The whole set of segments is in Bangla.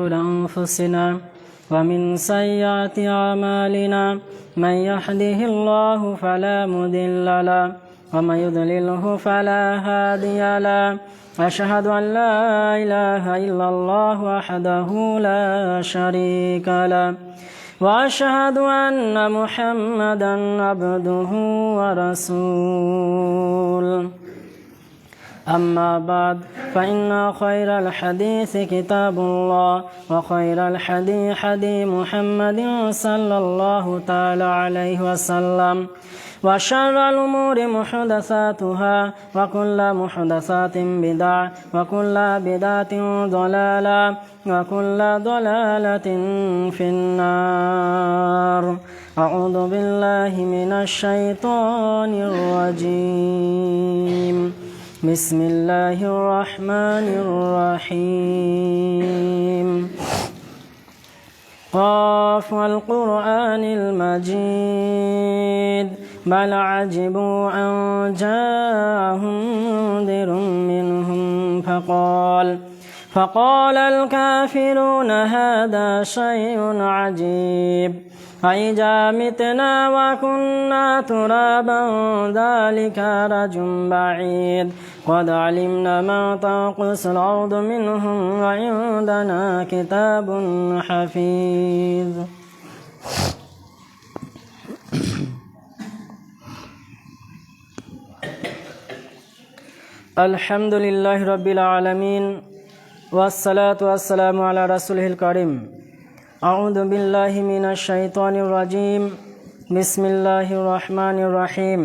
شرور أنفسنا ومن سيئات أعمالنا من يهده الله فلا مضل له ومن يضلله فلا هادي له أشهد أن لا إله إلا الله وحده لا شريك له وأشهد أن محمدا عبده ورسوله أما بعد فإن خير الحديث كتاب الله وخير الحديث حديث محمد صلى الله تعالى عليه وسلم وشر الأمور محدثاتها وكل محدثات بدعة وكل بدعة ضلالة وكل ضلالة في النار أعوذ بالله من الشيطان الرجيم بسم الله الرحمن الرحيم قاف والقرآن المجيد بل عجبوا أن جاءهم منذر منهم فقال الكافرون هذا شيء عجيب أإذا متنا وكنا ترابا ذلك رجل بعيد قد علمنا ما تنقص الأرض منهم وعندنا كتاب حفيظ الحمد لله رب العالمين والصلاة والسلام على رسوله الكريم أعوذ بالله من الشيطان الرجيم بسم الله الرحمن الرحيم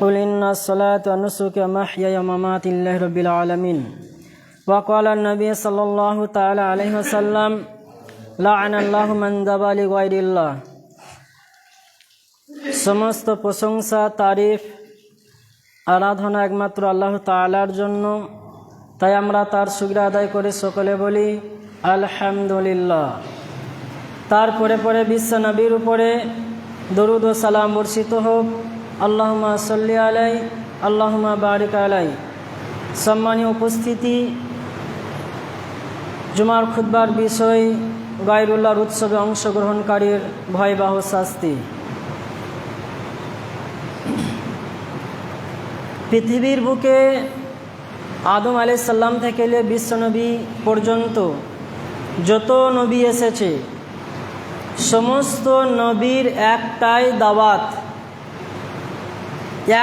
قل إن الصلاة والنسك ومحياي ومماتي لله رب العالمين وقال النبي صلى الله تعالى عليه وسلم لعن الله من ذبح لغير الله সমস্ত প্রশংসা তারিফ আরাধনা একমাত্র আল্লাহ তাআলার জন্য, তাই আমরা তার শুকরিয়া আদায় করে সকলে বলি আলহামদুলিল্লাহ। তারপরে পরে বিশ্ব নবীর উপরে দরুদ ও সালাম বর্ষিত হোক। আল্লাহুম্মা সাল্লি আলাই আল্লাহুম্মা বারিক আলাই। সম্মানীয় উপস্থিতি, জুমার খুতবার বিষয় গায়রুল্লাহর উৎসবে অংশগ্রহণকারীর ভয়াবহ শাস্তি। পৃথিবীর বুকে আদম আলাইহিস সালাম থেকে বিশ্বনবী পর্যন্ত যত নবী এসেছে সমস্ত নবীর একটাই দাওয়াত,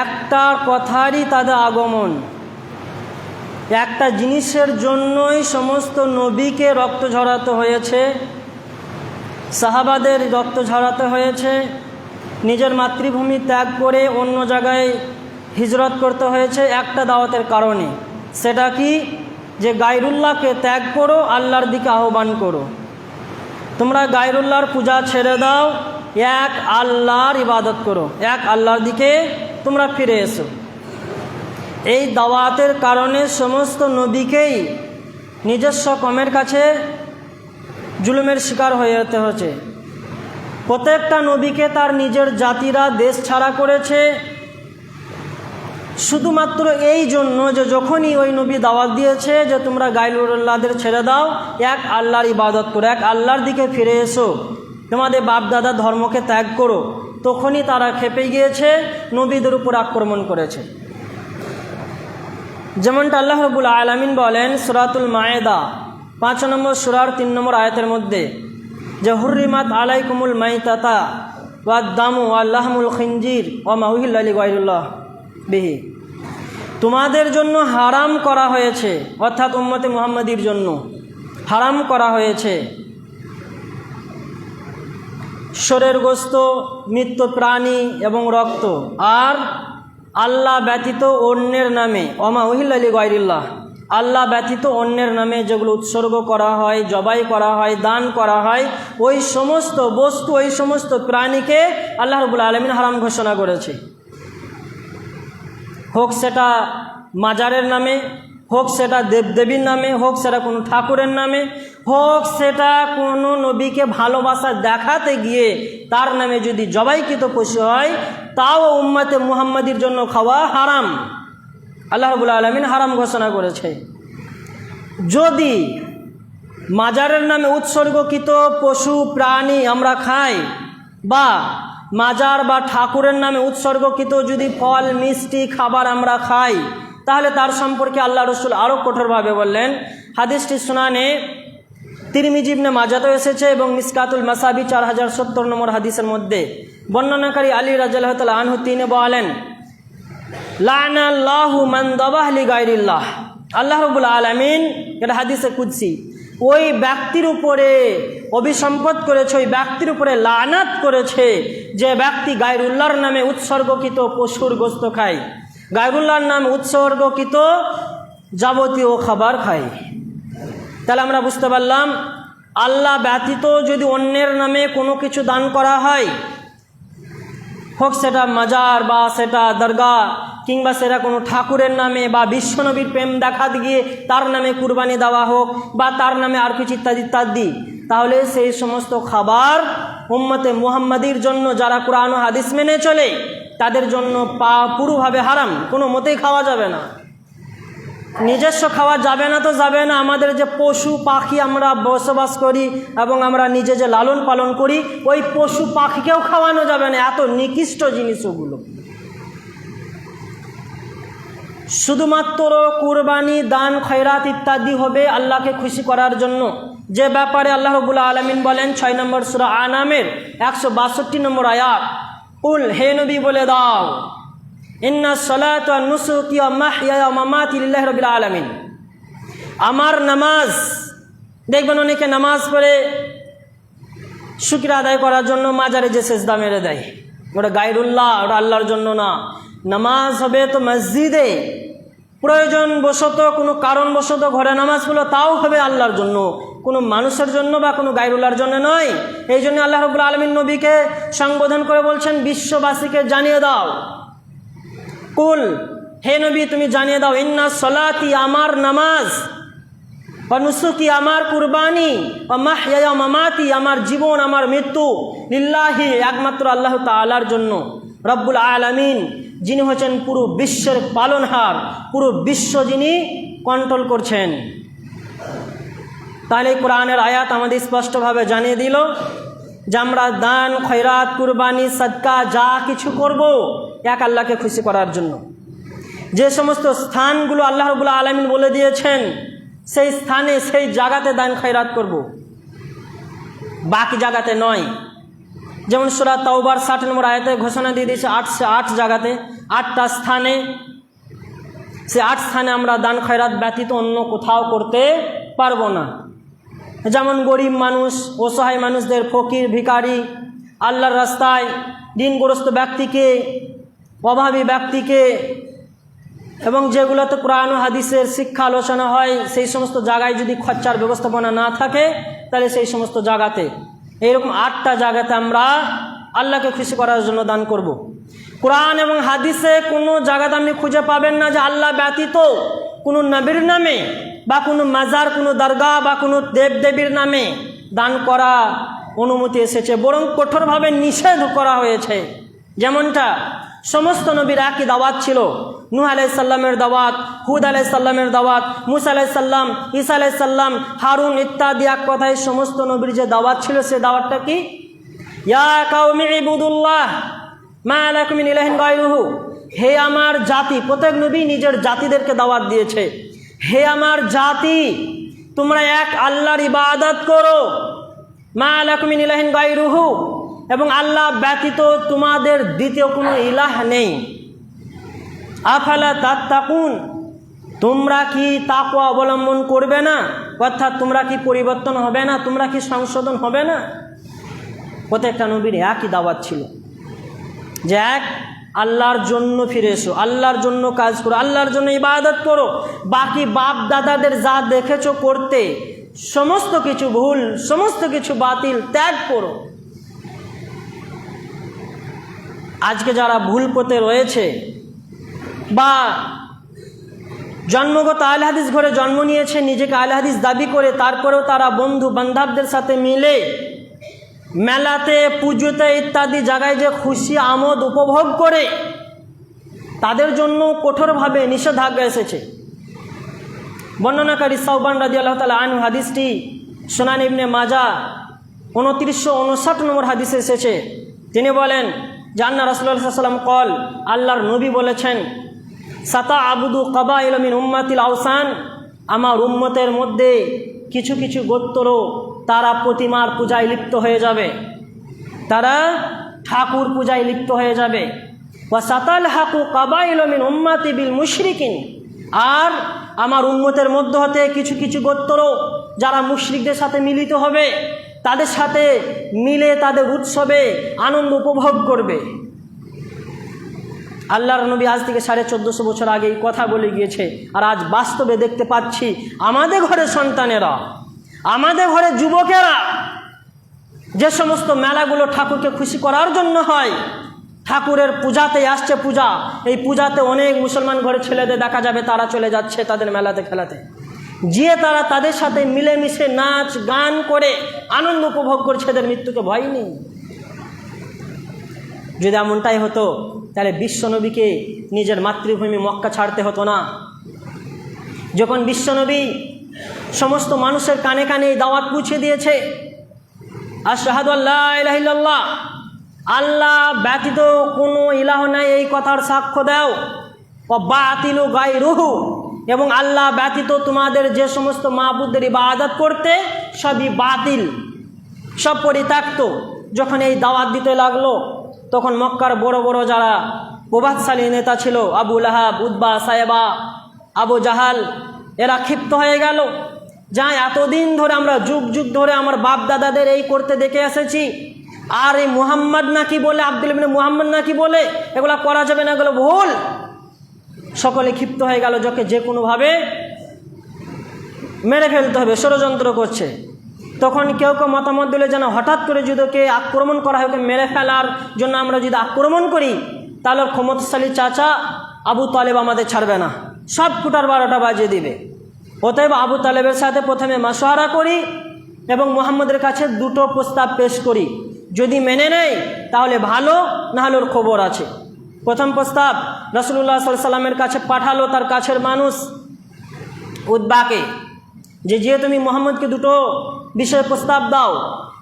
একটা কথারই তাদের আগমন, একটা জিনিসের জন্যই সমস্ত নবীকে রক্ত ঝরাতে হয়েছে, সাহাবাদের রক্ত ঝরাতে হয়েছে, নিজের মাতৃভূমি ত্যাগ করে অন্য জায়গায় হিজরত করতে হয়েছে একটা দাওয়াতের কারণে। সেটা কি? যে গায়রুল্লাহকে ত্যাগ করো, আল্লাহর দিকে আহ্বান করো। তোমরা গায়রুল্লাহর পূজা ছেড়ে দাও, এক আল্লাহর ইবাদত করো, এক আল্লাহর দিকে তোমরা ফিরে এসো। এই দাওয়াতের কারণে সমস্ত নবীকেই নিজস্ব কমের কাছে জুলুমের শিকার হয়ে যেতে হয়েছে। প্রত্যেকটা নবীকে তার নিজের জাতিরা দেশ ছাড়া করেছে শুধুমাত্র এই জন্য যে যখনই ওই নবী দাওয়াত দিয়েছে যে তোমরা গায়রুল্লাহদের ছেড়ে দাও, এক আল্লাহর ইবাদত করো, এক আল্লাহর দিকে ফিরে এসো, তোমাদের বাপ দাদা ধর্মকে ত্যাগ করো, তখনই তারা খেপে গিয়েছে, নবীদের উপর আক্রমণ করেছে। যেমনটা আল্লাহ রাব্বুল আলামিন বলেন সূরাতুল মায়েদা 5 নম্বর সূরার 3 নম্বর আয়াতের মধ্যে যে হুররিমাত আলাইকুমুল মাইতাতা ওয়াদ দামু ওয়াল লাহমুল খিনজির ওয়া মা উহিল্লা লিগায়রিল্লাহ বিহি, তোমাদের জন্য হারাম করা হয়েছে, অর্থাৎ উম্মতে মুহাম্মাদির জন্য হারাম করা হয়েছে শরীরের গোশত, মৃত প্রাণী এবং রক্ত, আর আল্লাহ ব্যতীত অন্যের নামে ওমা উহিল্লা লিগায়রিল্লাহ, আল্লাহ ব্যতীত অন্যের নামে যেগুলো উৎসর্গ করা হয়, জবাই করা হয়, দান করা হয়, ওই সমস্ত বস্তু, ওই সমস্ত প্রাণীকে আল্লাহ রাব্বুল আলামিন হারাম ঘোষণা করেছে। হোক সেটা মাজারের নামে, হোক সেটা দেবদেবীর নামে, হোক সেটা কোনো ঠাকুরের নামে, হোক সেটা কোনো নবীকে ভালোবাসা দেখাতে গিয়ে তার নামে যদি জবাইকৃত পশু হয়, তাও উম্মতে মুহাম্মাদির জন্য খাওয়া হারাম। আল্লাহ রাব্বুল আলামিন হারাম ঘোষণা করেছে। যদি মাজারের নামে উৎসর্গকৃত পশু প্রাণী আমরা খাই, বা মাজার বা ঠাকুরের নামে উৎসর্গকৃত যদি ফল মিষ্টি খাবার আমরা খাই, তাহলে তার সম্পর্কে আল্লাহ রসুল আরও কঠোরভাবে বললেন। হাদিসটি সুনানে তিরমিজি ইবনে মাজাতেও এসেছে এবং মিসকাতুল মাসাবি 4070 নম্বর হাদিসের মধ্যে বর্ণনাকারী আলী রাদিয়াল্লাহু তাআলা আনহু তিনি বলেন, লা'নাল্লাহু মান যাবাহ লিগাইরিল্লাহ। আল্লাহ রাব্বুল আলামিন, এটা হাদিসে কুদসি, ওই ব্যক্তির উপরে অভিসম্পদ করেছে, ওই ব্যক্তির উপরে লানাত করেছে যে ব্যক্তি গায়রুল্লাহর নামে উৎসর্গকৃত পশুর গোশত খায়, গায়রুল্লাহর নামে উৎসর্গকৃত যাবতীয় খাবার খায়। তাহলে আমরা বুঝতে পারলাম, আল্লাহ ব্যতীত যদি অন্যের নামে কোনো কিছু দান করা হয়, হোক সেটা মাজার বা সেটা দরগা কিংবা সেটা কোনো ঠাকুরের নামে বা বিশ্বনবীর প্রেম দেখা গিয়ে তার নামে কুরবানি দেওয়া হোক বা তার নামে আর কিছু ইত্যাদি ইত্যাদি, তাহলে সেই সমস্ত খাবার উম্মতে মুহাম্মাদির জন্য, যারা কোরআন ও হাদিস মেনে চলে, তাদের জন্য পুরোভাবে হারাম, কোনো মতেই খাওয়া যাবে না। নিজস্ব খাওয়া যাবে না তো যাবে না, আমাদের যে পশু পাখি আমরা বসবাস করি এবং আমরা নিজে যে লালন পালন করি, ওই পশু পাখিকেও খাওয়ানো যাবে না, এত নিকৃষ্ট জিনিস ওগুলো। শুধুমাত্র কুরবানি, দান, খয়রাত ইত্যাদি হবে আল্লাহকে খুশি করার জন্য, যে ব্যাপারে আল্লাহ রাব্বুল আলামিন বলেন 6 নম্বর সূরা আনামের 162 নম্বর আয়াত, কুল, হে নবী বলে দাও, ইন্না সলাতা ওয়া নুসুকি ওয়া মাহইয়া ওয়া মামাতি লিল্লাহি রাব্বিল আলামিন। আমার নামাজ, দেখবেন অনেকে নামাজ পড়ে শুকর আদায় করার জন্য মাজারে যে সেজদা মেরে দেয়, ওটা গায়রুল্লাহ, ওটা আল্লাহর জন্য না। নামাজ হবে তো মসজিদে, প্রয়োজন বশত কোনো কারণবশত ঘরে নামাজ পড়লো, তাও হবে আল্লাহর জন্য, কোনো মানুষের জন্য বা কোনো গায়রুল্লাহর জন্য নয়। এই জন্য আল্লাহ রাব্বুল আলামিন নবীকে সম্বোধন করে বলছেন, বিশ্ববাসীকে জানিয়ে দাও, কুল, হে নবী তুমি জানিয়ে দাও, ইন্না সলাতি, আমার নামাজ, ওয়া নুসুকি, আমার কুরবানি, ওয়া মাহইয়া ওয়া মামাতি, আমার জীবন আমার মৃত্যু, লিল্লাহি, একমাত্র আল্লাহ তাআলার জন্য, রব্বুল আলামিন, যিনি হচ্ছেন পুরো বিশ্বের পালনহার, পুরো বিশ্ব যিনি কন্ট্রোল করছেন। তাহলে কোরআনের আয়াত আমাদের স্পষ্টভাবে জানিয়ে দিল যে আমরা দান, খয়রাত, কুরবানি, সাদকা যা কিছু করব এক আল্লাহকে খুশি করার জন্য। যে সমস্ত স্থানগুলো আল্লাহ রাব্বুল আলামিন বলে দিয়েছেন, সেই স্থানে সেই জায়গাতে দান খয়রাত করব, বাকি জায়গাতে নয়। যেমন সূরা তাওবার 60 নম্বর আয়াতে ঘোষণা দিয়ে দিয়েছে 8 জায়গাতে, 8টা স্থানে, সে 8 স্থানে আমরা দান খয়রাত ব্যতীত অন্য কোথাও করতে পারবো না। যেমন গরিব মানুষ, অসহায় মানুষদের, ফকির, ভিখারি, আল্লাহর রাস্তায় ঋণগ্রস্ত ব্যক্তিকে, অভাবী ব্যক্তিকে, এবং যেগুলোতে কোরআন ও হাদিসের শিক্ষা আলোচনা হয়, সেই সমস্ত জায়গায় যদি খরচার ব্যবস্থাপনা না থাকে, তাহলে সেই সমস্ত জায়গাতে, এইরকম 8টা জায়গাতে আমরা আল্লাহকে খুশি করার জন্য দান করব। কোরআন এবং হাদিসে কোনো জায়গাতে আপনি খুঁজে পাবেন না যে আল্লাহ ব্যতীত কোনো নবীর নামে বা কোনো মাজার, কোনো দরগা বা কোনো দেবদেবীর নামে দান করা অনুমতি এসেছে, বরং কঠোরভাবে নিষেধ করা হয়েছে। যেমনটা সমস্ত নবীর একই দাওয়াত ছিল, নূহ আলাইহিস সালামের দাওয়াত, হুদ আলাইহিস সালামের দাওয়াত, মুসা আলাইহিস সালাম, ঈসা আলাইহিস সালাম, হারুন ইত্যাদি, এক কথায় সমস্ত নবীর যে দাওয়াত ছিল, সে দাওয়াতটা কি? ইয়া কাওমি ইবুদুল্লাহ মা লাকুম মিন ইলাহিন গায়রুহু। হে আমার জাতি, প্রত্যেক নবী নিজের জাতিদেরকে দাওয়াত দিয়েছে, হে আমার জাতি, তোমরা এক আল্লাহর ইবাদত করো, মা লাকুম মিন ইলাহিন গায়রুহু, এবং আল্লাহ ব্যতীত তোমাদের দ্বিতীয় কোনো ইলাহ নেই। আফালা তাত্তাকুন, তোমরা কি তাকওয়া অবলম্বন করবে না? অর্থাৎ তোমরা কি পরিবর্তন হবে না, তোমরা কি সংশোধন হবে না? প্রত্যেকটা নবীর একই দাওয়াত ছিল যে এক আল্লাহর জন্য ফিরে এসো, আল্লাহর জন্য কাজ করো, আল্লাহর জন্য ইবাদত করো, বাকি বাপ দাদাদের যা দেখেছো করতে, সমস্ত কিছু ভুল, সমস্ত কিছু বাতিল ত্যাগ করো। আজকে যারা ভুল পথে রয়েছে বা জন্মগত আহলে হাদিস ঘরে জন্ম নিয়েছে, নিজেকে আহলে হাদিস দাবি করে, তারপরেও তারা বন্ধু বান্ধবদের সাথে মিলে মেলাতে, পুজোতে ইত্যাদি জায়গায় যে খুশি আমোদ উপভোগ করে, তাদের জন্য কঠোরভাবে নিষেধাজ্ঞা এসেছে। বর্ণনাকারী সাওবান রাদিয়াল্লাহু তাআলা আনহু হাদিসটি সুনান ইবনে মাজা 2959 নম্বর হাদিসে এসেছে, তিনি বলেন যে আন্না রাসূলুল্লাহ সাল্লাল্লাহু আলাইহি ওয়াসাল্লাম কল, আল্লাহর নবী বলেছেন, সাতা আবুদু কাবাইল মিন উম্মাতিল আওসান, আমার উম্মতের মধ্যে কিছু কিছু গোত্র তারা প্রতিমার পূজায় লিপ্ত হয়ে যাবে, তারা ঠাকুর পূজায় লিপ্ত হয়ে যাবে। ওয়া সাতাল হাকু কাবাইল মিন উম্মাতি বিল মুশরিকিন, আর আমার উম্মতের মধ্য হতে কিছু কিছু গোত্র যারা মুশরিকদের সাথে মিলিত হবে, তাদের সাথে মিলে তাদের উৎসবে আনন্দ উপভোগ করবে। আল্লাহর নবী আজ থেকে 1450 বছর আগে এই কথা বলে গিয়েছে, আর আজ বাস্তবে দেখতে পাচ্ছি আমাদের ঘরের সন্তানেরা, আমাদের ঘরের যুবকেরা যে সমস্ত মেলাগুলো ঠাকুরকে খুশি করার জন্য হয়, ঠাকুরের পূজাতে আসছে পূজা, এই পূজাতে অনেক মুসলমান ঘরে ছেলেদের দেখা যাবে তারা চলে যাচ্ছে তাদের মেলাতে খেলাতে, গিয়ে তারা তাদের সাথে মিলেমিশে নাচ গান করে আনন্দ উপভোগ করছে, এদের মৃত্যুকে ভয় নেই। যদি এমনটাই হতো তাহলে বিশ্বনবীকে নিজের মাতৃভূমি মক্কা ছাড়তে হতো না। যখন বিশ্বনবী সমস্ত মানুষের কানে কানে এই দাওয়াত পৌঁছে দিয়েছে, আশহাদু আল্লা ইলাহা ইল্লাল্লাহ, আল্লাহ ব্যতীত কোনো ইলাহ নাই এই কথার সাক্ষ্য দাও, ওয়া বাতিলু গায়রুহু, এবং আল্লাহ ব্যতীত তোমাদের যে সমস্ত মাবুদের ইবাদত করতে সবই বাতিল, সব পরিত্যক্ত। যখন এই দাওয়াত দিতে লাগলো তখন মক্কার বড় বড় যারা প্রভাবশালী নেতা ছিল, আবু লাহাব, উতবা, সায়েবা, আবু জাহাল, এরা ক্ষিপ্ত হয়ে গেল, যা এতদিন ধরে আমরা যুগ যুগ ধরে আমার বাপ দাদাদের এই করতে দেখে এসেছি, আর এই মুহাম্মদ নাকি বলে, আব্দুল ইবনে মুহাম্মদ নাকি বলে এগুলা করা যাবে না, এগুলো ভুল। সকলে ক্ষিপ্ত হয়ে গেল, যাকে যে কোনোভাবে মেরে ফেলতে হবে, ষড়যন্ত্র করছে। তখন কেউ কেউ মতামত দিলে যেন হঠাৎ করে যদি ওকে আক্রমণ করা হয়, ওকে মেরে ফেলার জন্য আমরা যদি আক্রমণ করি তাহলে ক্ষমতাশালী চাচা আবু তালেব আমাদের ছাড়বে না, সব ফুটার 12টা বাজিয়ে দিবে। অতএব আবু তালেবের সাথে প্রথমে মাশওয়ারা করি এবং মুহাম্মদের কাছে দুটো প্রস্তাব পেশ করি, যদি মেনে নেয় তাহলে ভালো, না হলে ওর খবর আছে। প্রথম প্রস্তাব রাসূলুল্লাহ সাল্লাল্লাহু আলাইহি ওয়াসাল্লামের কাছে পাঠালো তার কাছের মানুষ উতবাকে, যে তুমি মুহাম্মদকে দুটো বিষয়ে প্রস্তাব দাও,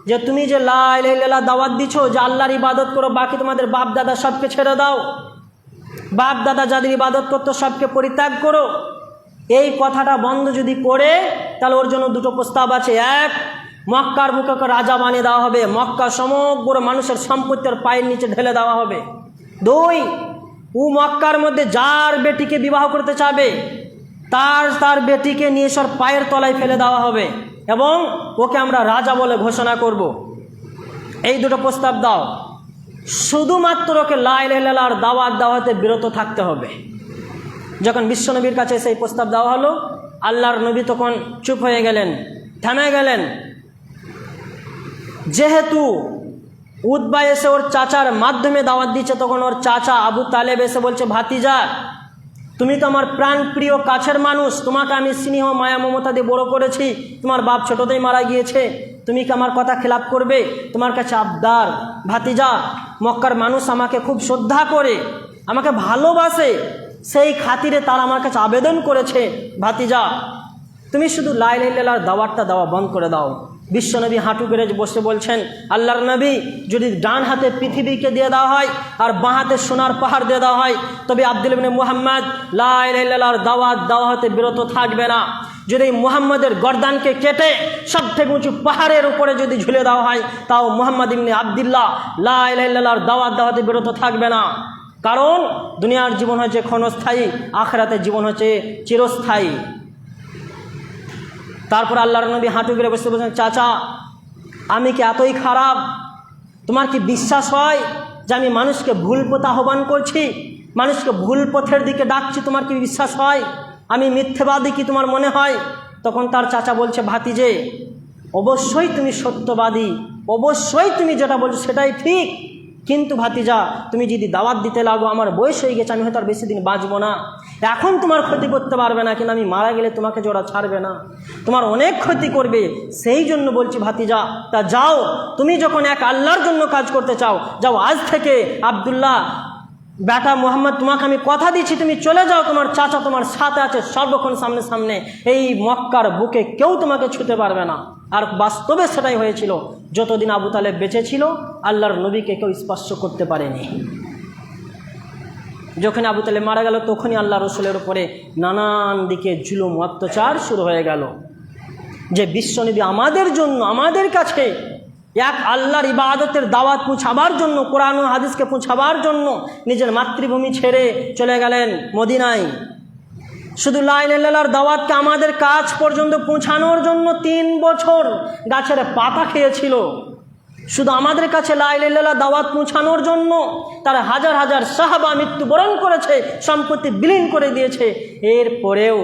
যে তুমি যে লা ইলাহা ইল্লাল্লাহ দাওয়াত দিছো যে আল্লাহর ইবাদত করো, বাকি তোমাদের বাপ দাদা সবকে ছেড়ে দাও, বাপ দাদা যাদের ইবাদত করতো সবকে পরিত্যাগ করো। এই কথাটা বন্ধ যদি করে তাহলে ওর জন্য দুটো প্রস্তাব আছে। এক, মক্কার বুকে রাজা বানিয়ে দেওয়া হবে, মক্কা সমগ্র মানুষের সম্পত্তির পায়ের নিচে ঢেলে দেওয়া হবে। দুই, ও মক্কার মধ্যে যার বেটিকে বিবাহ করতে চাবে তার বেটিকে নিয়ে সর পায়ের তলায় ফেলে দেওয়া হবে এবং ওকে আমরা রাজা বলে ঘোষণা করব। এই দুটো প্রস্তাব দাও। শুধুমাত্র ওকে লা ইলাহা ইল্লাল্লাহর দাওয়াত দেওয়াতে বিরত থাকতে হবে। যখন বিশ্বনবীর কাছে সেই প্রস্তাব দেওয়া হলো, আল্লাহর নবী তখন চুপ হয়ে গেলেন, থেমে গেলেন। যেহেতু উতবা এসে ওর চাচার মাধ্যমে দাওয়াত দিচ্ছে, তখন ওর চাচা আবু তালেব এসে বলছে, ভাতিজা তুমি তো আমার প্রাণ প্রিয় কাছের মানুষ, তোমাকে আমি স্নেহ মায়া মমতা দিয়ে বড় করেছি, তোমার বাপ ছোটতেই মারা গিয়েছে, তুমি কি আমার কথা খেলাপ করবে? তোমার কাছে আবদার, ভাতিজা মক্কার মানুষ আমাকে খুব শ্রদ্ধা করে, আমাকে ভালোবাসে, সেই খাতিরে তারা আমার কাছে আবেদন করেছে, ভাতিজা তুমি শুধু লা ইলাহা ইল্লাল্লাহর দাওয়াতটা দেওয়া বন্ধ করে দাও। বিশ্বনবী হাঁটু গেড়ে বসে বলছেন, আল্লাহর নবী যদি ডান হাতে পৃথিবীকে দিয়ে দেওয়া হয় আর বাঁ হাতে সোনার পাহাড় দিয়ে দেওয়া হয়, তবে আব্দুল ইবনে মুহাম্মদ লা ইলাহা ইল্লাল্লাহর দাওয়াত দেওয়া হতে বিরত থাকবে না। যদি মুহাম্মদের গর্দানকে কেটে সব থেকে উঁচু পাহাড়ের উপরে যদি ঝুলে দেওয়া হয়, তাও মুহাম্মদ ইবনে আবদুল্লাহ লা ইলাহা ইল্লাল্লাহর দাওয়াত দেওয়া হতে বিরত থাকবে না। কারণ দুনিয়ার জীবন হচ্ছে ক্ষণস্থায়ী, আখিরাতের জীবন হচ্ছে চিরস্থায়ী। তারপর আল্লাহর নবী হাঁটু গেড়ে বসে বলছেন, চাচা আমি কি এতই খারাপ? তোমার কি বিশ্বাস হয় যে আমি মানুষকে ভুল পথে আহ্বান করছি, মানুষকে ভুল পথের দিকে ডাকছি? তোমার কি বিশ্বাস হয় আমি মিথ্যেবাদী কি তোমার মনে হয়? তখন তার চাচা বলছে, ভাতিজে অবশ্যই তুমি সত্যবাদী, অবশ্যই তুমি যেটা বলছো সেটাই ঠিক, কিন্তু ভাতিজা তুমি যদি দাওয়াত দিতে লাগো, আমার বয়স হয়ে গেছে, আমি হয়তো আর বেশি দিন বাঁচবো না, এখন তোমার ক্ষতি করতে পারবে না, কিন্তু আমি মারা গেলে তোমাকে যে ওরা ছাড়বে না, তোমার অনেক ক্ষতি করবে, সেই জন্য বলছি ভাতিজা তা যাও, তুমি যখন এক আল্লাহর জন্য কাজ করতে চাও, যাও আজ থেকে আবদুল্লাহ বেটা মোহাম্মদ, তোমাকে আমি কথা দিচ্ছি, তুমি চলে যাও, তোমার চাচা তোমার সাথে আছে সর্বক্ষণ সামনে সামনে, এই মক্কার বুকে কেউ তোমাকে ছুতে পারবে না। আর বাস্তবে সেটাই হয়েছিল। যতদিন আবু তালেব বেঁচে ছিল আল্লাহর নবীকে কেউ স্পর্শ করতে পারেনি। যখন আবু তালেব মারা গেল তখনই আল্লাহ রসুলের উপরে নানান দিকে জুলুম অত্যাচার শুরু হয়ে গেল। যে বিশ্বনবী আমাদের জন্য, আমাদের কাছে এক আল্লাহর ইবাদতের দাওয়াত পৌঁছাবার জন্য, কোরআন ও হাদিসকে পৌঁছাবার জন্য নিজের মাতৃভূমি ছেড়ে চলে গেলেন মদিনায়। শুধু লা ইলাহা ইল্লাল্লাহর দাওয়াতকে আমাদের কাছ পর্যন্ত পৌঁছানোর জন্য 3 বছর গাছের পাতা খেয়েছিল। শুধু আমাদের কাছে লা ইলাহা ইল্লাল্লাহ দাওয়াত পৌঁছানোর জন্য তারা হাজার হাজার সাহাবা মৃত্যুবরণ করেছে, সম্পত্তি বিলীন করে দিয়েছে। এরপরেও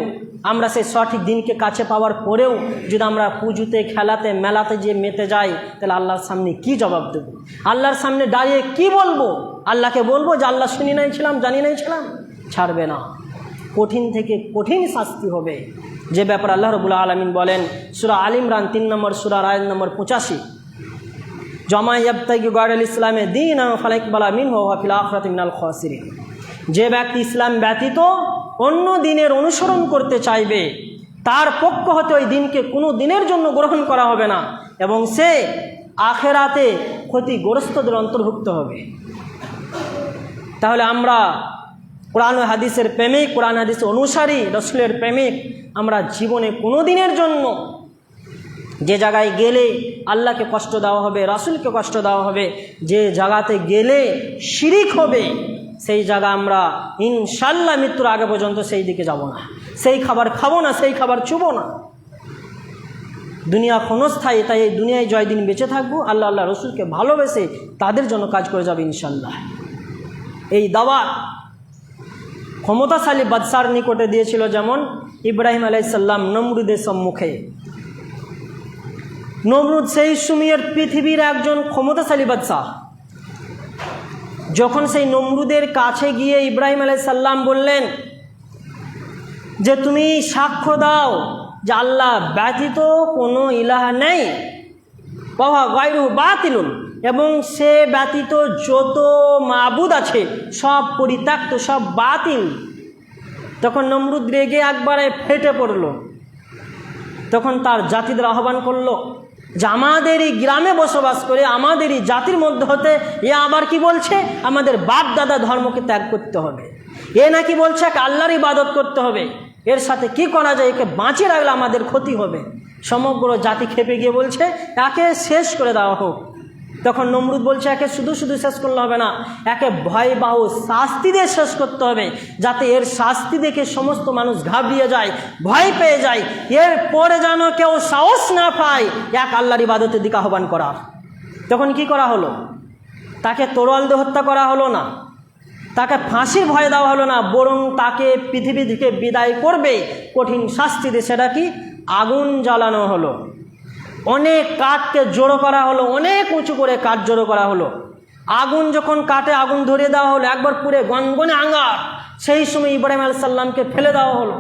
আমরা সেই সঠিক দিনকে কাছে পাওয়ার পরেও যদি আমরা পুজোতে, খেলাতে, মেলাতে যে মেতে যাই, তাহলে আল্লাহর সামনে কি জবাব দেব? আল্লাহর সামনে দাঁড়িয়ে কি বলবো? আল্লাহকে বলবো যে আল্লাহ শুনি নাই ছিলাম, জানি নাই ছিলাম? ছাড়বে না, কঠিন থেকে কঠিন শাস্তি হবে। যে ব্যাপার আল্লাহ রাব্বুল আলামিন বলেন সূরা আল ইমরান 3 নম্বর সূরা আয়াত নম্বর 85, জামা ইয়াবতাগি গায়রাল ইসলামে দীনান ফালাইকবালা মিনহু ওয়া ফিল আখিরাতি মিনাল খাসিরিন। যে ব্যক্তি ইসলাম ব্যতীত অন্য দিনের অনুসরণ করতে চাইবে তার পক্ষ হতে ওই দিনকে কোনো দিনের জন্য গ্রহণ করা হবে না এবং সে আখিরাতে ক্ষতিগ্রস্তদের অন্তর্ভুক্ত হবে। তাহলে আমরা কোরআন ও হাদিসের প্রেমিক, কোরআন হাদিসের অনুসারী, রাসূলের প্রেমিক, আমরা জীবনে কোনো দিনের জন্য যে জায়গায় গেলে আল্লাহকে কষ্ট দেওয়া হবে, রাসূলকে কষ্ট দেওয়া হবে, যে জায়গাতে গেলে শিরিক হবে, সেই জায়গা আমরা ইনশাল্লাহ মৃত্যুর আগে পর্যন্ত সেই দিকে যাব না, সেই খাবার খাবো না, সেই খাবার চুবো না। দুনিয়া ক্ষণস্থায়ী, তাই এই দুনিয়ায় জয়দিন বেঁচে থাকবো, আল্লাহ আল্লাহ রসুলকে ভালোবেসে তাদের জন্য কাজ করে যাবে ইনশাল্লাহ। এই দাওয়াত ক্ষমতাশালী বাদশার নিকটে দিয়েছিল, যেমন ইব্রাহিম আলাইহিস সালাম নমরুদের সম্মুখে। নমরুদ সেই সময়ের পৃথিবীর একজন ক্ষমতাশালী বাদশা। যখন সেই নমরুদের কাছে গিয়ে ইব্রাহিম আলাইহিস সালাম বললেন যে তুমি সাক্ষ্য দাও যে আল্লাহ ব্যতীত কোনো ইলাহা নেই, ওয়া গায়রুহু বাতিলুন, এবং সে ব্যতীত যত মাবুদ আছে সব পরিত্যক্ত, সব বাতিল। তখন নমরুদ রেগে একবারে ফেটে পড়ল। তখন তার জাতিদের আহ্বান করলো যে আমাদেরই গ্রামে বসবাস করে আমাদেরই জাতির মধ্যে হতে এ আবার কি বলছে আমাদের বাপ দাদা ধর্মকে ত্যাগ করতে হবে, এ নাকি বলছে আল্লাহর ইবাদত করতে হবে, এর সাথে কি করা যায়, একে বাঁচিয়ে রাখলে আমাদের ক্ষতি হবে। সমগ্র জাতি খেপে গিয়ে বলছে একে শেষ করে দেওয়া হোক। তখন নমরুদ বলছে একে শুধু শুধু শেষ করলে হবে না, একে ভয়াবহ শাস্তি দিয়ে শেষ করতে হবে, যাতে এর শাস্তি দেখে সমস্ত মানুষ ঘাবড়িয়ে যায়, ভয় পেয়ে যায়, এর পরে যেন কেউ সাহস না পায় এক আল্লাহর ইবাদতের দিকে আহ্বান করার। তখন কি করা হলো? তাকে তরোয়াল দিয়ে হত্যা করা হলো না, তাকে ফাঁসির ভয় দেওয়া হলো না, বরং তাকে পৃথিবী থেকে বিদায় করবে কঠিন শাস্তি দিয়ে। সেটা কি? আগুন জ্বালানো হলো, অনেক কাঠকে জড়ো করা হলো, অনেক উঁচু করে কাঠ জড়ো করা হলো। আগুন যখন কাঠে আগুন ধরিয়ে দেওয়া হলো, একবার পুরে গনগনে আঙ্গার, সেই সময় ইব্রাহিম আলাইহিস সালামকে ফেলে দেওয়া হলো।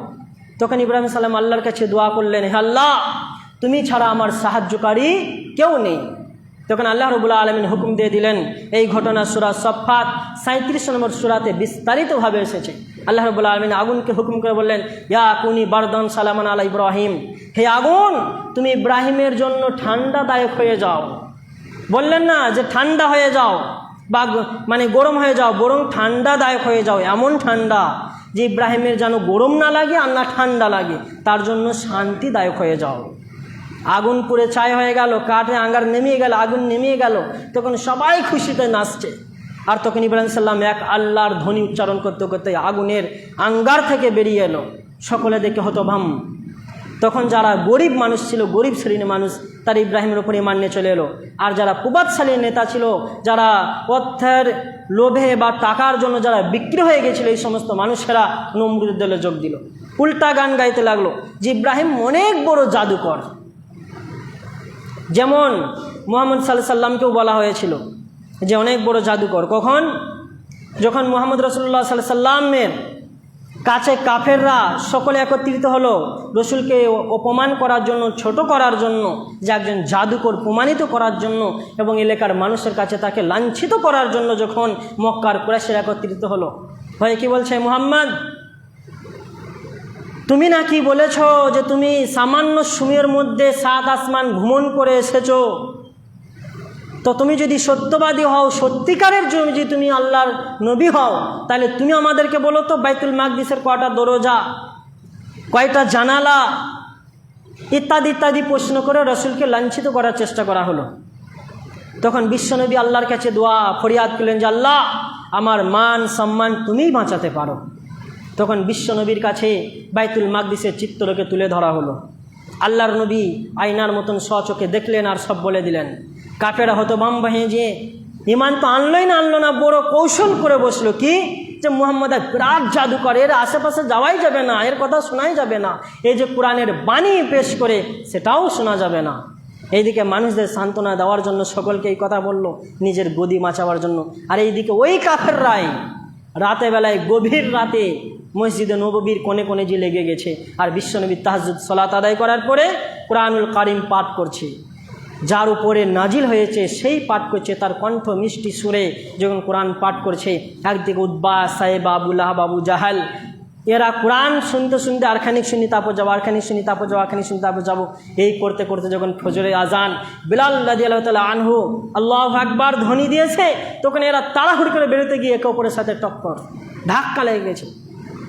তখন ইব্রাহিম সালাম আল্লাহর কাছে দোয়া করলেন, হে আল্লাহ, তুমি ছাড়া আমার সাহায্যকারী কেউ নেই। তখন আল্লাহ রাব্বুল আলামিন হুকুম দিয়ে দিলেন, এই ঘটনা সূরা সফফাত 37 নম্বর সূরাতে বিস্তারিতভাবে এসেছে। আল্লাহ রাব্বুল আলামিন আগুনকে হুকুম করে বললেন, ইয়া কুনি বারদান সালামান আলা ইব্রাহিম, হে আগুন তুমি ইব্রাহিমের জন্য ঠান্ডাদায়ক হয়ে যাও। বললেন না যে ঠান্ডা হয়ে যাও বা মানে গরম হয়ে যাও, বরং ঠান্ডাদায়ক হয়ে যাও, এমন ঠান্ডা যে ইব্রাহিমের যেন গরম না লাগে আর না ঠান্ডা লাগে, তার জন্য শান্তিদায়ক হয়ে যাও। আগুন পুড়ে ছাই হয়ে গেল, কাঠে আঙ্গার নেমে গেল, আগুন নেমে গেল। তখন সবাই খুশিতে নাচছে। আর তখন ইব্রাহিম সাল্লাম এক আল্লাহর ধ্বনি উচ্চারণ করতে করতে আগুনের আঙ্গার থেকে বেরিয়ে এলো। সকলে দেখে হতভম্ব। তখন যারা গরিব মানুষ ছিল, গরিব শ্রেণীর মানুষ, তারা ইব্রাহিমের উপর ঈমান নিয়ে চলে এলো। আর যারা প্রভাবশালী নেতা ছিল, যারা অর্থের লোভে বা টাকার জন্য যারা বিক্রি হয়ে গেছিল, এই সমস্ত মানুষেরা নমরুদের দলে যোগ দিল। উল্টা গান গাইতে লাগলো যে ইব্রাহিম অনেক বড় জাদুকর। যেমন মুহাম্মদ সাল্লাল্লাহু আলাইহি সাল্লামকেও বলা হয়েছিল যে অনেক বড় জাদুকর। কখন? যখন মুহাম্মদ রাসূলুল্লাহ সাল্লাল্লাহু আলাইহি সাল্লামের কাছে কাফেররা সকলে একত্রিত হলো রসুলকে অপমান করার জন্য, ছোট করার জন্য, যে একজন জাদুকর প্রমাণিত করার জন্য এবং এলাকার মানুষের কাছে তাকে লাঞ্ছিত করার জন্য যখন মক্কার কুরাইশরা একত্রিত হলো, ভাই কি বলছে, মুহাম্মদ তুমি নাকি বলেছ যে তুমি সামান্য সময়ের মধ্যে 7 আসমান ভ্রমণ করে এসেছো, তো তুমি যদি সত্যবাদী হও, সত্যিকারের যদি তুমি আল্লাহর নবী হও, তাহলে তুমি আমাদেরকে বলো তো বাইতুল মাকদিসের কয়টা দরজা, কয়টা জানালা, ইত্যাদি ইত্যাদি প্রশ্ন করে রসুলকে লাঞ্ছিত করার চেষ্টা করা হলো। তখন বিশ্বনবী আল্লাহর কাছে দোয়া ফরিয়াদ করলেন যে আল্লাহ আমার মান সম্মান তুমিই বাঁচাতে পারো। তখন বিশ্বনবীর কাছে বাইতুল মাকদিসের চিত্রকে তুলে ধরা হলো। আল্লাহর নবী আয়নার মতন স্বচোখে দেখলেন আর সব বলে দিলেন। কাফেরা হতভম্ব হয়ে যে ইমান তো আনলোই না, আনলো না, বড় কৌশল করে বসলো কি যে মুহাম্মদ বিরাট জাদুকর, এর আশেপাশে যাওয়াই যাবে না, এর কথা শোনাই যাবে না, এই যে কোরআনের বাণী পেশ করে সেটাও শোনা যাবে না। এইদিকে মানুষদের সান্ত্বনা দেওয়ার জন্য সকলকে এই কথা বলল, নিজের গদি বাঁচাবার জন্য। আর এইদিকে ওই কাফেররাই রাতে বেলায় গভীর রাতে মসজিদে নববীর কোণে কোণে যে লেগে গেছে আর বিশ্বনবী তাহাজ্জুদ সালাত আদায় করার পরে কোরআনুল কারিম পাঠ করছে, যার উপরে নাজিল হয়েছে সেই পাঠ করছে, তার কণ্ঠ মিষ্টি সুরে যখন কোরআন পাঠ করছে, একদিকে উদ্বা সাহেব আবু লাহাব আবু জাহাল এরা কোরআন শুনতে শুনতে আরখানিক শুনি তারপর যাবো, আরখানিক শুনি তারপর যাবো, আরখানিক শুনি তারপর যাবো, এই করতে করতে যখন ফজরে আজান বিলাল রাদিয়াল্লাহু তাআলা আনহু আল্লাহু আকবার ধ্বনি দিয়েছে, তখন এরা তাড়াহুড়ি করে বেরোতে গিয়ে একে অপরের সাথে টক্কর, ধাক্কা লেগে গেছে,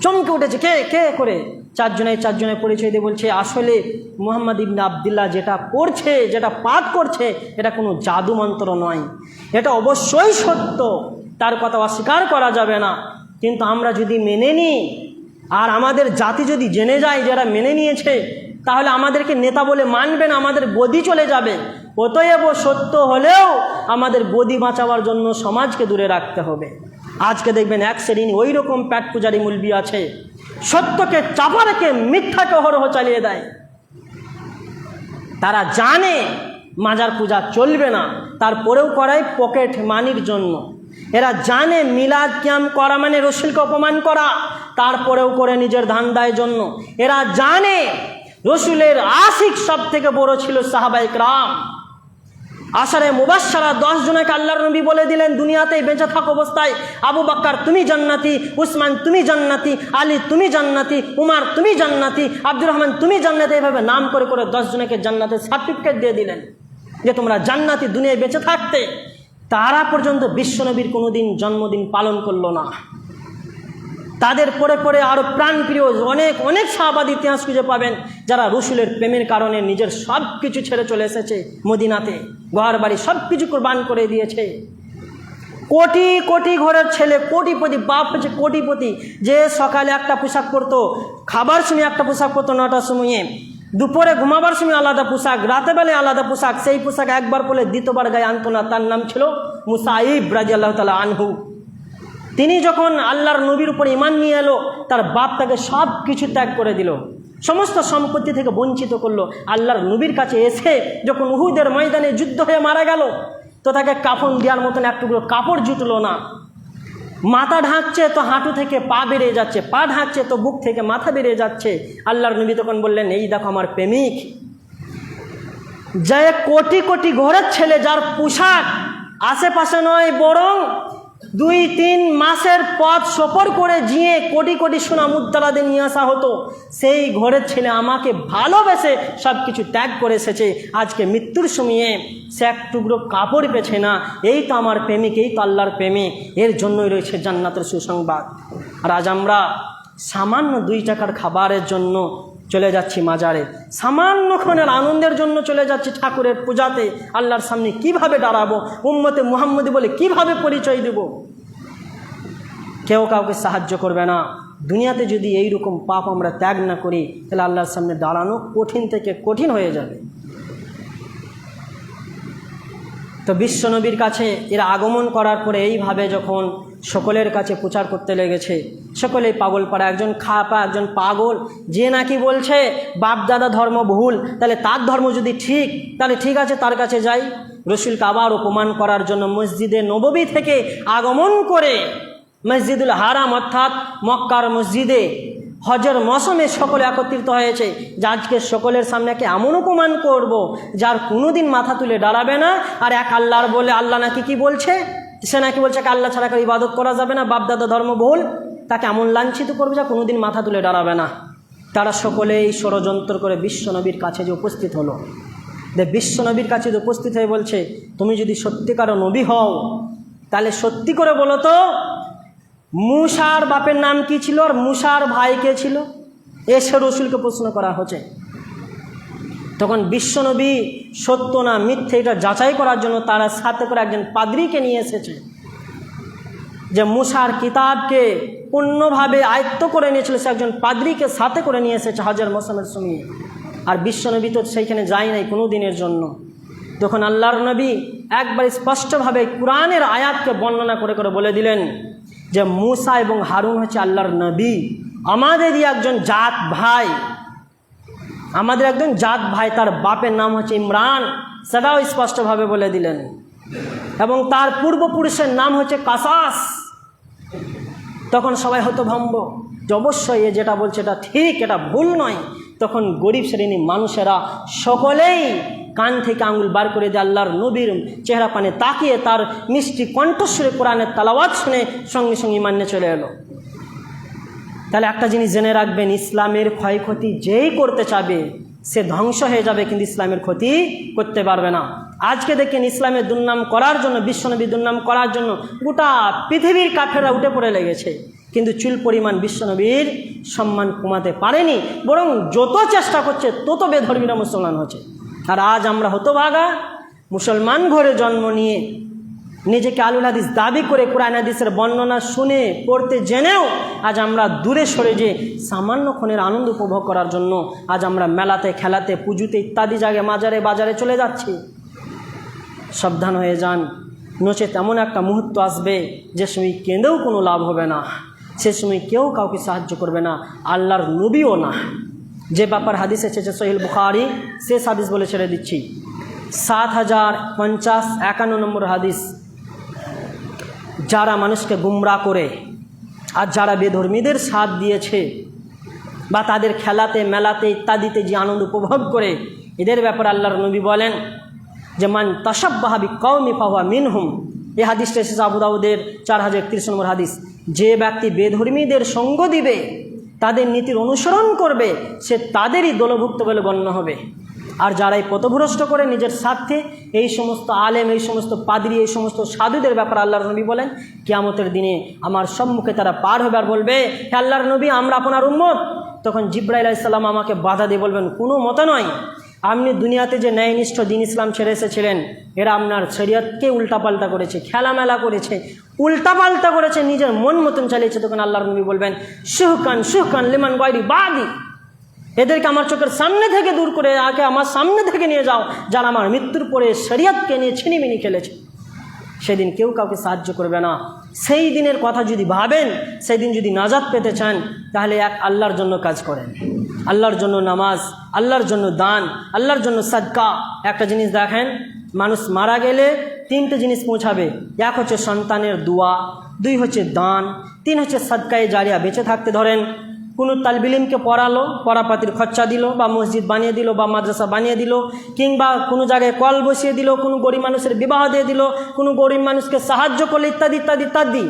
চমকে উঠেছে, কে কে করে চারজনে পরিচয় দিয়ে বলছে আসলে মুহাম্মদ ইবনে আবদুল্লাহ যেটা করছে, যেটা পাঠ করছে, এটা কোনো জাদু মন্ত্র নয়, এটা অবশ্যই সত্য, তার কথা অস্বীকার করা যাবে না। কিন্তু আমরা যদি মেনে নিই আর আমাদের জাতি যদি জেনে যায় যারা মেনে নিয়েছে, তাহলে আমাদেরকে নেতা বলে মানবে না, আমাদের গদি চলে যাবে। অতএব সত্য হলেও আমাদের গদি বাঁচাবার জন্য সমাজকে দূরে রাখতে হবে। আজকে দেখবেন এক শ্রেণী ওই রকম প্যাট পূজারি মুলবি আছে, সত্যকে চাপা রেখে মিথ্যাকে হরহ চালিয়ে দেয়। তারা জানে মাজার পূজা চলবে না, তারপরেও করায় পকেট মানির জন্য। এরা জানে মিলাদ কিয়াম করা মানে রসুলকে অপমান করা, তারপরেও করে নিজের ধান্দার জন্য। এরা জানে রসুলের আশিক সব থেকে বড় ছিল সাহাবায়ে কেরাম। আশারে মুবাশশারা 10 জনকে আল্লাহর নবী বলে দিলেন দুনিয়াতেই বেঁচে থাক অবস্থায়, আবু বকর তুমি জান্নাতি, উসমান তুমি জান্নাতি, আলী তুমি জান্নাতি, উমার তুমি জান্নাতি, আব্দুর রহমান তুমি জান্নাতি, এভাবে নাম করে করে 10 জনকে জান্নাতের সার্টিফিকেট দিয়ে দিলেন যে তোমরা জান্নাতি দুনিয়ায় বেঁচে থাকতে। তারা পর্যন্ত বিশ্বনবীর কোনোদিন জন্মদিন পালন করলো না। তাদের পরে পরে আরও প্রাণপ্রিয় অনেক অনেক সাহাবাদের ইতিহাস খুঁজে পাবেন যারা রসুলের প্রেমের কারণে নিজের সব কিছু ছেড়ে চলে এসেছে মদিনাতে, ঘর বাড়ি সব কিছু কোরবান করে দিয়েছে। কোটি কোটি ঘরের ছেলে, কোটিপতি বাপ হচ্ছে কোটিপতি, যে সকালে একটা পোশাক পরতো, খাবার সময় একটা পোশাক পরতো 9টার সময়ে, দুপুরে ঘুমাবার সময় আলাদা পোশাক, রাতে বেলায় আলাদা পোশাক, সেই পোশাক একবার পরলে দ্বিতীয়বার গায়ে আনতো না। তার নাম ছিল মুসাইব রাদিয়াল্লাহু তাআলা আনহু। তিনি যখন আল্লাহর নবীর উপর ঈমান নিয়ে এলো, তার বাপ তাকে সব কিছু ত্যাগ করে দিল, সমস্ত সম্পত্তি থেকে বঞ্চিত করলো। আল্লাহর নবীর কাছে এসে যখন উহুদের ময়দানে যুদ্ধ হয়ে মারা গেল, তো তাকে কাফন দেওয়ার মতন একটুকরো কাপড় জুটলো না। মাথা ঢাকছে তো হাঁটু থেকে পা বেরিয়ে যাচ্ছে, পা ঢাকছে তো বুক থেকে মাথা বেরিয়ে যাচ্ছে। আল্লাহর নবী তখন বললেন এই দেখো আমার প্রেমিক, যে কোটি কোটি ঘরের ছেলে, যার পোশাক আশেপাশে নয় বরং 2-3 মাসের পথ সফর করে গিয়ে কোটি কোটি সোনা মুদ্রা দিয়ে নিয়ে আসা হতো, সেই ঘরের ছেলে আমাকে ভালোবেসে সব কিছু ত্যাগ করে এসেছে। আজকে মৃত্যুর সময়ে সে এক টুকরো কাপড় পেছে না। এই তো আমার প্রেমিক, এই তো আল্লাহর প্রেমিক, এর জন্যই রয়েছে জান্নাতের সুসংবাদ। আর আজ আমরা সামান্য 2 টাকার খাবারের জন্য চলে যাচ্ছি মাজারে, সামান্যক্ষণের আনন্দের জন্য চলে যাচ্ছি ঠাকুরের পূজাতে। আল্লাহর সামনে কিভাবে দাঁড়াবো, উম্মতে মুহাম্মদী বলে কিভাবে পরিচয় দেব? কেউ কাউকে সাহায্য করবে না। দুনিয়াতে যদি এই রকম পাপ আমরা ত্যাগ না করি, তাহলে আল্লাহর সামনে দাঁড়ানো কঠিন থেকে কঠিন হয়ে যাবে। তো বিশ্বনবীর কাছে এরা আগমন করার পরে এইভাবে যখন সকলের কাছে প্রচার করতে লেগেছে, সকলেই পাগল পাড়া, একজন খাপা, একজন পাগল, যে নাকি বলছে বাপ দাদা ধর্ম ভুল, তাহলে তার ধর্ম যদি ঠিক, তাহলে ঠিক আছে তার কাছে যাই। রসুলকে আবার অপমান করার জন্য মসজিদে নববী থেকে আগমন করে মসজিদুল হারাম অর্থাৎ মক্কার মসজিদে হজের মৌসুমে সকলে একত্রিত হয়েছে, যে আজকে সকলের সামনে এমন অপমান করব যার কোনোদিন মাথা তুলে দাঁড়াবে না। আর এক আল্লাহর বলে আল্লাহ নাকি কি বলছে, সে নাকি বলছে আল্লাহ ছাড়া করে ইবাদত করা যাবে না, বাপদাদা ধর্মবহুল, তাকে এমন লাঞ্ছিত করবে যা কোনোদিন মাথা তুলে দাঁড়াবে না। তারা সকলেই ষড়যন্ত্র করে বিশ্বনবীর কাছে যে উপস্থিত হলো, বিশ্বনবীর কাছে যে উপস্থিত হয়ে বলছে, তুমি যদি সত্যিকার নবী হও তাহলে সত্যি করে বলো তো মূসার বাপের নাম কি ছিল আর মূসার ভাই কে ছিল। এসে রসুলকে প্রশ্ন করা হচ্ছে। তখন বিশ্বনবী সত্য না মিথ্যে এটা যাচাই করার জন্য তারা সাথে করে একজন পাদ্রীকে নিয়ে এসেছে, যে মূসার কিতাবকে পূর্ণভাবে আয়ত্ত করে নিয়েছিল, সে একজন পাদ্রীকে সাথে করে নিয়ে এসেছে হজের মৌসুমের সময়। আর বিশ্বনবী তো সেইখানে যায় নাই কোনো দিনের জন্য। তখন আল্লাহর নবী একবার স্পষ্টভাবে কোরআনের আয়াতকে বর্ণনা করে করে বলে দিলেন যে মূসা এবং হারুন হচ্ছে আল্লাহর নবী, আমাদেরই একজন জাত ভাই, আমাদের একজন জাত ভাই, তার বাপের নাম হচ্ছে ইমরান, সেটাও স্পষ্টভাবে বলে দিলেন। এবং তার পূর্বপুরুষের নাম হচ্ছে কাসাস। তখন সবাই হতভম্ব যে অবশ্যই এ যেটা বলছে এটা ঠিক, এটা ভুল নয়। তখন গরিব শ্রেণীর মানুষেরা সকলেই কান থেকে আঙুল বার করে দিয়ে আল্লাহর নবীর চেহারা পানে তাকিয়ে তার মিষ্টি কণ্ঠস্বরে কোরআনের তালাওয়াত শুনে সঙ্গে সঙ্গে ঈমান নিয়ে চলে এলো। তাহলে একটা জিনিস জেনে রাখবেন, ইসলামের ক্ষয়ক্ষতি যেই করতে চাবে সে ধ্বংস হয়ে যাবে, কিন্তু ইসলামের ক্ষতি করতে পারবে না। আজকে দেখেন ইসলামের দুর্নাম করার জন্য, বিশ্বনবীর দুর্নাম করার জন্য গোটা পৃথিবীর কাফেররা উঠে পড়ে লেগেছে, কিন্তু চুল পরিমাণ বিশ্বনবীর সম্মান কমাতে পারেনি, বরং যত চেষ্টা করছে তত বেধর্মীরা মুসলমান হচ্ছে। আর আজ আমরা হতভাগা মুসলমান ঘরে জন্ম নিয়ে নিজেকে আলুল হাদিস দাবি করে কোরআন হাদিসের বর্ণনা শুনে পড়তে জেনেও আজ আমরা দূরে সরে যে সামান্যক্ষণের আনন্দ উপভোগ করার জন্য আজ আমরা মেলাতে, খেলাতে, পুজোতে ইত্যাদি জায়গায় মাজারে বাজারে চলে যাচ্ছি। সাবধান হয়ে যান, নচেত এমন একটা মুহূর্ত আসবে যে সময় কেঁদেও কোনো লাভ হবে না, সে সময় কেউ কাউকে সাহায্য করবে না, আল্লাহর নবীও না। যে ব্যাপার হাদিস এসেছে সহিহ বুখারী, শেষ হাদিস বলে ছেড়ে দিচ্ছি, 7050-51 নম্বর হাদিস। যারা মানুষকে গুমরা করে আর যারা বেধর্মীদের সাথ দিয়েছে বা তাদের খেলাতে, মেলাতে ইত্যাদিতে যে আনন্দ উপভোগ করে, এদের ব্যাপারে আল্লাহর নবী বলেন যে মান তাশাব্বাহা বিকওমি ফাহুয়া মিনহুম। এই হাদিসটা এসেছে আবু দাউদের 4031 নম্বর হাদিস। যে ব্যক্তি বেধর্মীদের সঙ্গ দিবে, তাদের নীতির অনুসরণ করবে, সে তাদেরই দলভুক্ত বলে গণ্য হবে। আর যারাই পথভ্রষ্ট করে নিজের স্বার্থে, এই সমস্ত আলেম, এই সমস্ত পাদ্রী, এই সমস্ত সাধুদের ব্যাপারে আল্লাহর নবী বলেন কিয়ামতের দিনে আমার সম্মুখে তারা পার হবে আর বলবে, হে আল্লাহর নবী, আমরা আপনার উম্মত। তখন জিবরাইল আলাইহিস সালাম আমাকে বাধা দিয়ে বলবেন, কোনো মতে নয়, আপনি দুনিয়াতে যে ন্যায়নিষ্ঠ দিন ইসলাম ছেড়ে এসেছিলেন, এরা আপনার শরীয়তকে উল্টাপাল্টা করেছে, খেলামেলা করেছে, উল্টাপাল্টা করেছে, নিজের মন মতন চালিয়েছে। তখন আল্লাহর নবী বলবেন, শুহকান শুহকান লিমান গায়রি বাদি, এদেরকে আমার চোখের সামনে থেকে দূর করে আগে আমার সামনে থেকে নিয়ে যাও, যারা আমার মৃত্যুর পরে শরীয়তকে নিয়ে ছিনিমিনি খেলেছে। সেদিন কেউ কাউকে সাহায্য করবে না। সেই দিনের কথা যদি ভাবেন, সেই দিন যদি নাজাত পেতে চান, তাহলে এক আল্লাহর জন্য কাজ করেন, আল্লাহর জন্য নামাজ, আল্লাহর জন্য দান, আল্লাহর জন্য সাদকা। একটা জিনিস দেখেন, মানুষ মারা গেলে 3টে জিনিস পৌঁছাবে। এক হচ্ছে সন্তানের দোয়া, 2 হচ্ছে দান, 3 হচ্ছে সাদকায়ে জারিয়া। বেঁচে থাকতে ধরেন কোনো তালবিলিমকে পড়ালো, পড়াপাতির খরচা দিল, বা মসজিদ বানিয়ে দিল, বা মাদ্রাসা বানিয়ে দিল, কিংবা কোনো জায়গায় কল বসিয়ে দিল, কোনো গরিব মানুষের বিবাহ দিয়ে দিল, কোনো গরিব মানুষকে সাহায্য করলো, ইত্যাদি ইত্যাদি ইত্যাদি।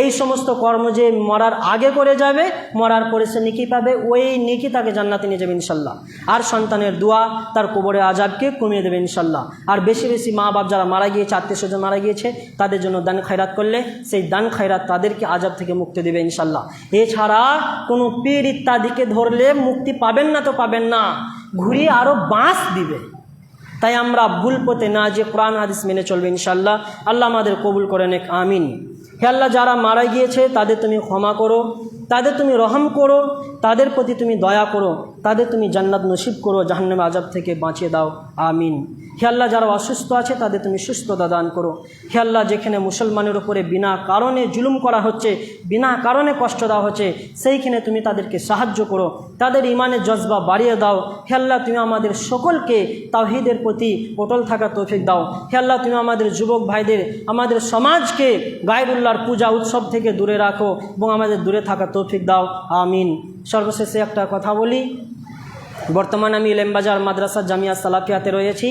এই সমস্ত কর্ম যে মরার আগে করে যাবে, মরার পরে সে নেকি পাবে, ওই নেকি তাকে জান্নাতে নিয়ে যাবে ইনশাল্লাহ। আর সন্তানের দোয়া তার কবরে আযাবকে কমিয়ে দেবে ইনশাল্লাহ। আর বেশি বেশি মা বাপ যারা মারা গিয়েছে, আত্মীয় স্বজন মারা গিয়েছে, তাদের জন্য দান খায়রাত করলে সেই দান খায়রাত তাদেরকে আযাব থেকে মুক্তি দেবে ইনশাল্লাহ। এছাড়া কোনো পীর ইত্যাদিকে ধরলে মুক্তি পাবেন না, তো পাবেন না, ঘুরিয়ে আরও বাঁশ দিবে। তাই আমরা ভুল পথে না যে কোরআন হাদিস মেনে চলবে ইনশাল্লাহ। আল্লাহ আমাদের কবুল করে নেক, আমিন। হে আল্লাহ, যারা মারা গিয়েছে তাদের তুমি ক্ষমা করো, তাদের তুমি রহম করো, তাদের প্রতি তুমি দয়া করো, তাদের তুমি জান্নাত নসিব করো, জাহান্নামের আযাব থেকে বাঁচিয়ে দাও। আমিন। হে আল্লাহ, যারা অসুস্থ আছে তাদের তুমি সুস্থতা দান করো। হে আল্লাহ, যেখানে মুসলমানের উপরে বিনা কারণে জুলুম করা হচ্ছে, বিনা কারণে কষ্ট দেওয়া হচ্ছে, সেইখানে তুমি তাদেরকে সাহায্য করো, তাদের ইমানের জজবা বাড়িয়ে দাও। হে আল্লাহ, তুমি আমাদের সকলকে তাওহীদের প্রতি অটল থাকার তৌফিক দাও। হে আল্লাহ, তুমি আমাদের যুবক ভাইদের, আমাদের সমাজকে গায়রুল্লাহর পূজা উৎসব থেকে দূরে রাখো এবং আমাদের দূরে থাকার তৌফিক দাও। আমিন। সর্বশেষে একটা কথা বলি, বর্তমানে আমি ইলেমবাজার মাদ্রাসা জামিয়া সালাফিয়াতে রয়েছি,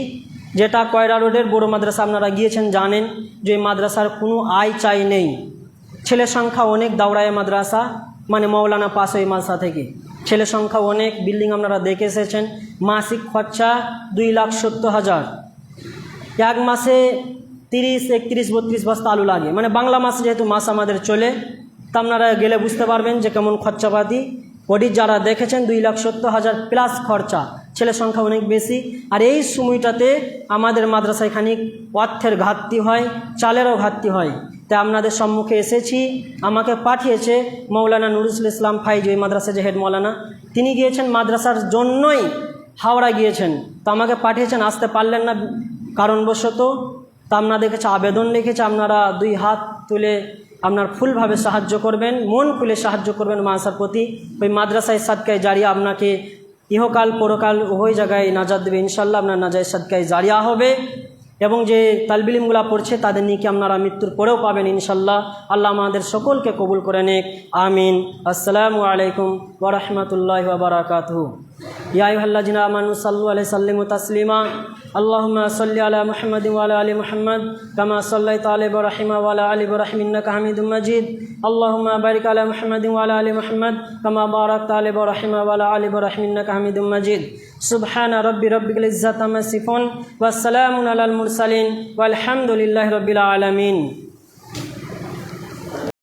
যেটা কয়রা রোডের বড় মাদ্রাসা। আপনারা গিয়েছেন, জানেন যে এই মাদ্রাসার কোনো আয় চাই নেই। ছেলে সংখ্যা অনেক, দাওরায়ে মাদ্রাসা মানে মৌলানা পাস ওই মাদ্রাসা থেকে ছেলে সংখ্যা অনেক, বিল্ডিং আপনারা দেখে এসেছেন। মাসিক খরচা 2,70,000। এক মাসে 30, 31, 32 বস্তা আলু লাগে, মানে বাংলা মাসে যেহেতু মাস আমাদের চলে, তা আপনারা গেলে বুঝতে পারবেন যে কেমন খরচাপাতি। অডিট যারা দেখেছেন 2,70,000 প্লাস খরচা, ছেলে সংখ্যা অনেক বেশি। আর এই সময়টাতে আমাদের মাদ্রাসায় খানিক অর্থের ঘাটতি হয়, চালেরও ঘাটতি হয়। তাই আপনাদের সম্মুখে এসেছি, আমাকে পাঠিয়েছে মৌলানা নুরুল ইসলাম ফাইজ, ওই মাদ্রাসা যে হেড মৌলানা, তিনি গিয়েছেন মাদ্রাসার জন্যই হাওড়া গিয়েছেন, তো আমাকে পাঠিয়েছেন, আসতে পারলেন না কারণবশত। তা আপনাদের কাছে আবেদন লিখেছে, আপনারা 2 হাত তুলে আপনার ফুলভাবে সাহায্য করবেন, মন খুলে সাহায্য করবেন মাদ্রাসার প্রতি। ওই মাদ্রাসায় সাদকায়ে জারিয়া আপনাকে ইহকাল পরকাল উভয় জায়গায় নাজাত দেবে ইনশাল্লাহ। আপনার নাজায় সাদকায়ে জারিয়া হবে এবং যে তালবিলিমগুলা পড়ছে তাদের নিয়ে কি আপনারা মৃত্যুর পরেও পাবেন ইনশাল্লাহ। আল্লাহ আমাদের সকলকে কবুল করে নেক, আমিন। আসসালামু আলাইকুম ওয়া রাহমাতুল্লাহি ওয়া বারাকাতুহু। ইয়া আইয়ুহাল্লাযিনা আমানু সাল্লু আলাইহি সাল্লিমু তাসলিমা। আল্লাহুম্মা সাল্লি আলা মুহাম্মাদিন ওয়া আলা আলি মুহাম্মাদ কামা সাল্লাইতা আলা ইব্রাহিম ওয়া আলা আলি ইব্রাহিম ইন্নাকা হামিদুম মাজিদ। আল্লাহুম্মা বারিক আলা মুহাম্মাদিন ওয়া আলা আলি মুহাম্মাদ কামা বারাকতা আলা ইব্রাহিম ওয়া আলা আলি ইব্রাহিম ইন্নাকা হামিদুম মাজিদ। সুবহানা রাব্বিল ইজ্জাতি আম্মা ইয়াসিফুন ওয়া সালামুন আলাল মুরসালিন ওয়াল হামদুলিল্লাহি রাব্বিল আলামিন।